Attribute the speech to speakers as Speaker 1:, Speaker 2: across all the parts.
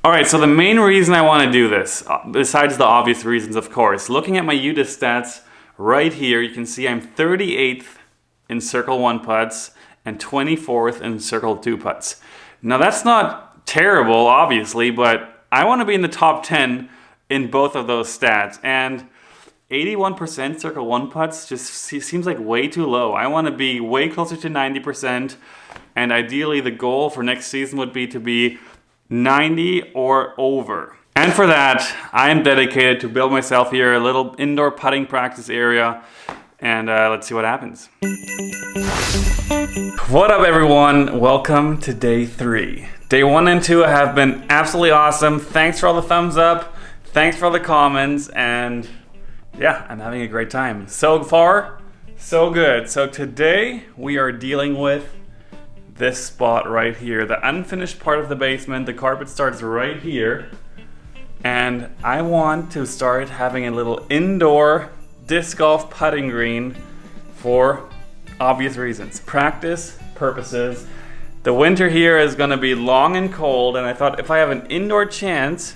Speaker 1: All right, so the main reason I want to do this, besides the obvious reasons, of course, looking at my UDIS stats right here, you can see I'm 38th in Circle 1 putts and 24th in Circle 2 putts. Now that's not terrible, obviously, but I want to be in the top 10 in both of those stats. And 81% Circle 1 putts just seems like way too low. I want to be way closer to 90%, and ideally the goal for next season would be to be 90 or over. And for that, I am dedicated to build myself here a little indoor putting practice area, and let's see what happens. What up everyone? Welcome to day 3. Day 1 and 2 have been absolutely awesome. Thanks for all the thumbs up, thanks for all the comments, and yeah, I'm having a great time. So far, so good. So today we are dealing with this spot right here, the unfinished part of the basement. The carpet starts right here, and I want to start having a little indoor disc golf putting green for obvious reasons, practice purposes. The winter here is going to be long and cold, and I thought if I have an indoor chance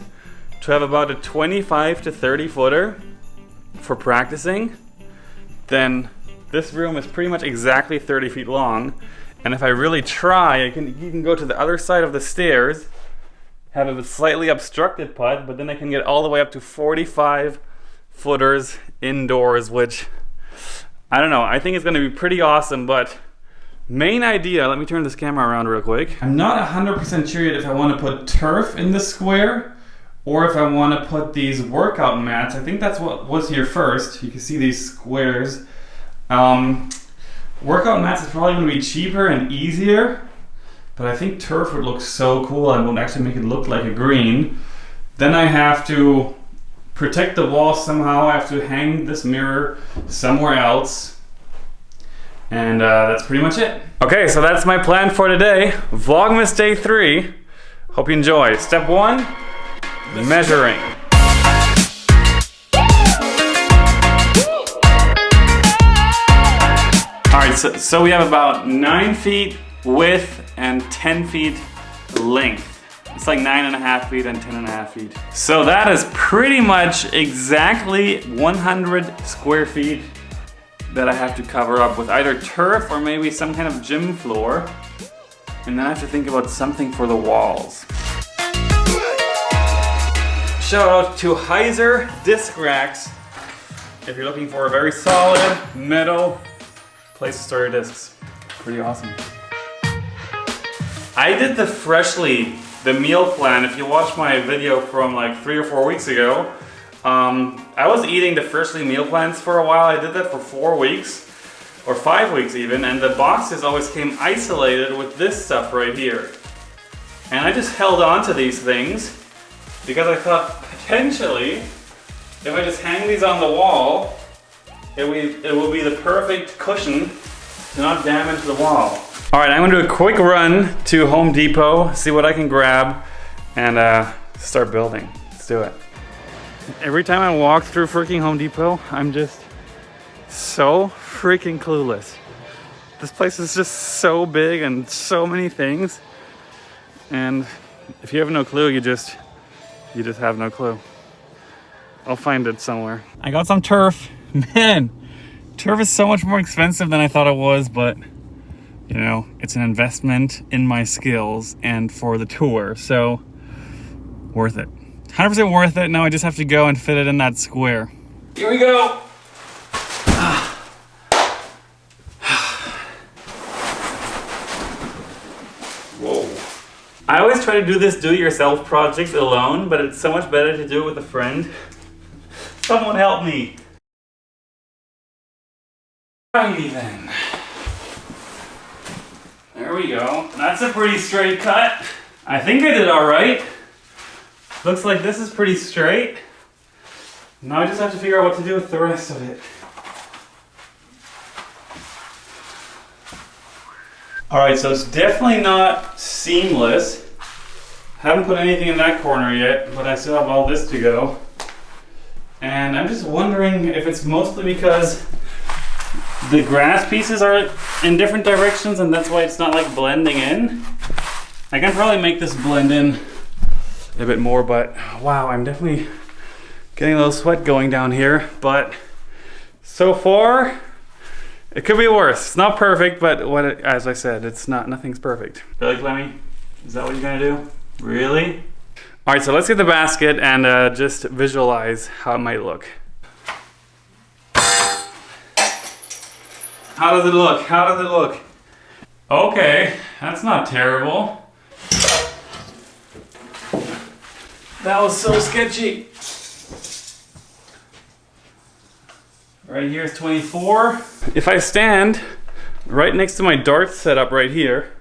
Speaker 1: to have about a 25 to 30 footer for practicing, then this room is pretty much exactly 30 feet long. And if I really try, you can go to the other side of the stairs, have a slightly obstructed putt, but then I can get all the way up to 45 footers indoors, which, I don't know, I think it's going to be pretty awesome. But main idea, let me turn this camera around real quick. I'm not 100% sure yet if I want to put turf in the square or if I want to put these workout mats. I think that's what was here first. You can see these squares. Workout mats is probably going to be cheaper and easier, but I think turf would look so cool and would actually make it look like a green. Then I have to protect the wall somehow. I have to hang this mirror somewhere else. And that's pretty much it. Okay, so that's my plan for today. Vlogmas day 3. Hope you enjoy. Step 1, measuring. Alright, so we have about 9 feet width and 10 feet length. It's like 9.5 feet and 10.5 feet. So that is pretty much exactly 100 square feet that I have to cover up with either turf or maybe some kind of gym floor. And then I have to think about something for the walls. Shout out to Heiser disc racks if you're looking for a very solid metal place to store your discs. Pretty awesome. I did the meal plan. If you watched my video from like 3 or 4 weeks ago, I was eating the Freshly meal plans for a while. I did that for 4 weeks or 5 weeks even, and the boxes always came isolated with this stuff right here. And I just held on to these things because I thought potentially if I just hang these on the wall, it will be the perfect cushion to not damage the wall. All right, I'm gonna do a quick run to Home Depot, see what I can grab, and start building. Let's do it. Every time I walk through freaking Home Depot, I'm just so freaking clueless. This place is just so big and so many things. And if you have no clue, you just have no clue. I'll find it somewhere. I got some turf. Man, turf is so much more expensive than I thought it was, but you know, it's an investment in my skills and for the tour, so worth it. 100% worth it. Now I just have to go and fit it in that square. Here we go. Whoa. I always try to do this do-it-yourself project alone, but it's so much better to do it with a friend. Someone help me. Alrighty then. There we go. That's a pretty straight cut. I think I did alright. Looks like this is pretty straight. Now I just have to figure out what to do with the rest of it. Alright, so it's definitely not seamless. Haven't put anything in that corner yet, but I still have all this to go. And I'm just wondering if it's mostly because the grass pieces are in different directions and that's why it's not like blending in. I can probably make this blend in a bit more, but wow, I'm definitely getting a little sweat going down here. But so far, it could be worse. It's not perfect, but as I said, nothing's perfect. Really, Clemmy? Is that what you're gonna do? Really? All right, so let's get the basket and just visualize how it might look. How does it look? How does it look? Okay, that's not terrible. That was so sketchy. Right here is 24. If I stand right next to my dart setup right here,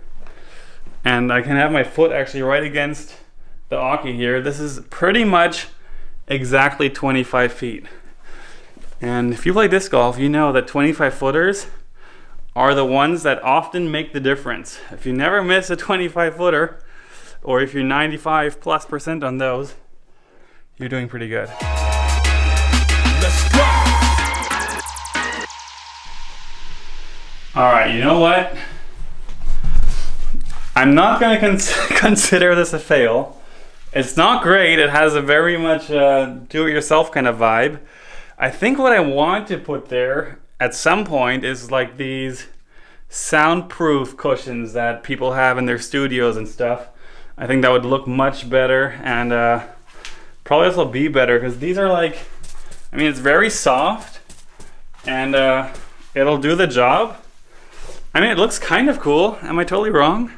Speaker 1: and I can have my foot actually right against the oki here, this is pretty much exactly 25 feet. And if you play disc golf, you know that 25 footers are the ones that often make the difference. If you never miss a 25 footer, or if you're 95+% on those, you're doing pretty good. Let's go! All right, you know what? I'm not gonna consider this a fail. It's not great. It has a very much do-it-yourself kind of vibe. I think what I want to put there at some point is like these soundproof cushions that people have in their studios and stuff. I think that would look much better and probably also be better because these are like, I mean, it's very soft and it'll do the job. I mean, it looks kind of cool. Am I totally wrong?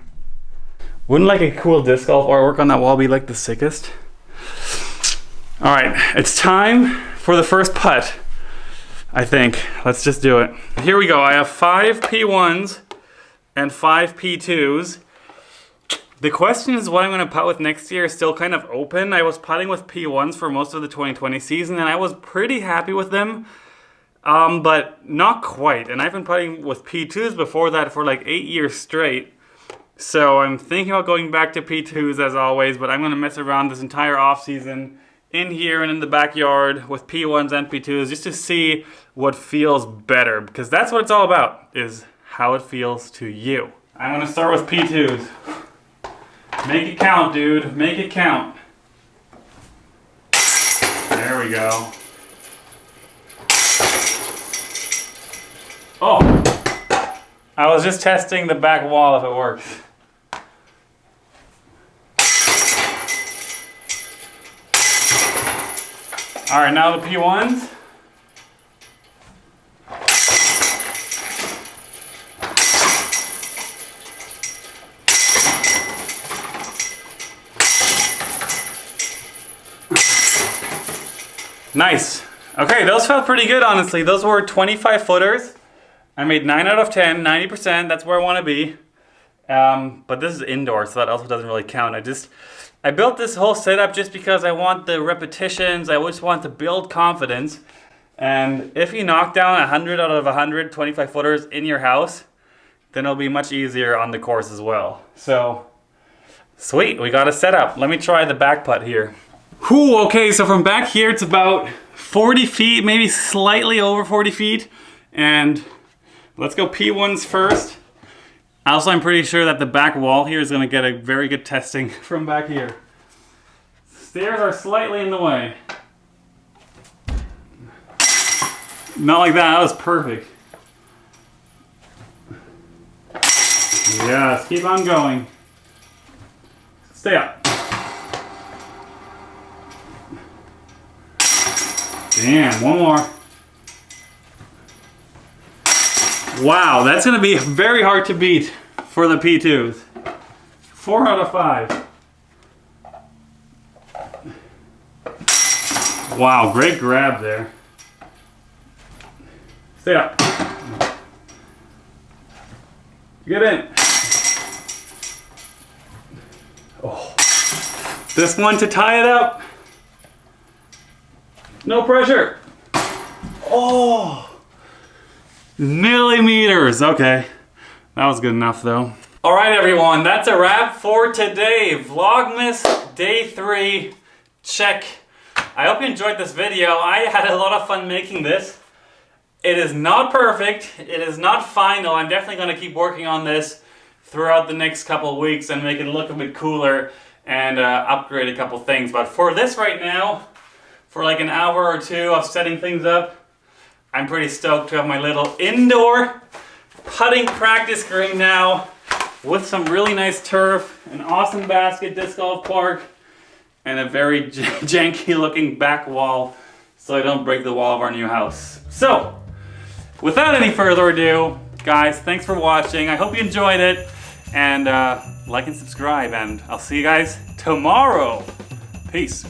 Speaker 1: Wouldn't like a cool disc golf artwork on that wall be like the sickest? All right, it's time for the first putt, I think. Let's just do it. Here we go. I have 5 P1s and 5 P2s. The question is what I'm gonna putt with next year is still kind of open. I was putting with P1s for most of the 2020 season and I was pretty happy with them. But not quite. And I've been putting with P2s before that for like 8 years straight. So I'm thinking about going back to P2s as always, but I'm gonna mess around this entire off season in here and in the backyard with P1s and P2s just to see what feels better, because that's what it's all about, is how it feels to you. I'm gonna start with P2s. Make it count, dude. Make it count. There we go. Oh, I was just testing the back wall if it works. All right, now the P1s. Nice. Okay, those felt pretty good, honestly. Those were 25 footers. I made 9 out of 10, 90%. That's where I want to be. But this is indoor, so that also doesn't really count. I built this whole setup just because I want the repetitions. I just want to build confidence. And if you knock down 100 out of 100 25 footers in your house, then it'll be much easier on the course as well. So, sweet, we got a setup. Let me try the back putt here. Whew, okay, so from back here, it's about 40 feet, maybe slightly over 40 feet. And let's go P1s first. Also, I'm pretty sure that the back wall here is going to get a very good testing from back here. Stairs are slightly in the way. Not like that, that was perfect. Yes, keep on going. Stay up. Damn, one more. Wow, that's gonna be very hard to beat for the P2s. 4 out of 5. Wow, great grab there. Stay up. Get in. Oh. This one to tie it up. No pressure. Oh. Millimeters. Okay. That was good enough though. All right, everyone. That's a wrap for today. Vlogmas Day 3. Check. I hope you enjoyed this video. I had a lot of fun making this. It is not perfect. It is not final. I'm definitely going to keep working on this throughout the next couple of weeks and make it look a bit cooler. and upgrade a couple things. But for this right now, for like an hour or two of setting things up, I'm pretty stoked to have my little indoor putting practice green now with some really nice turf, an awesome basket disc golf park, and a very janky looking back wall so I don't break the wall of our new house. So, without any further ado, guys, thanks for watching. I hope you enjoyed it, and like and subscribe, and I'll see you guys tomorrow. Peace.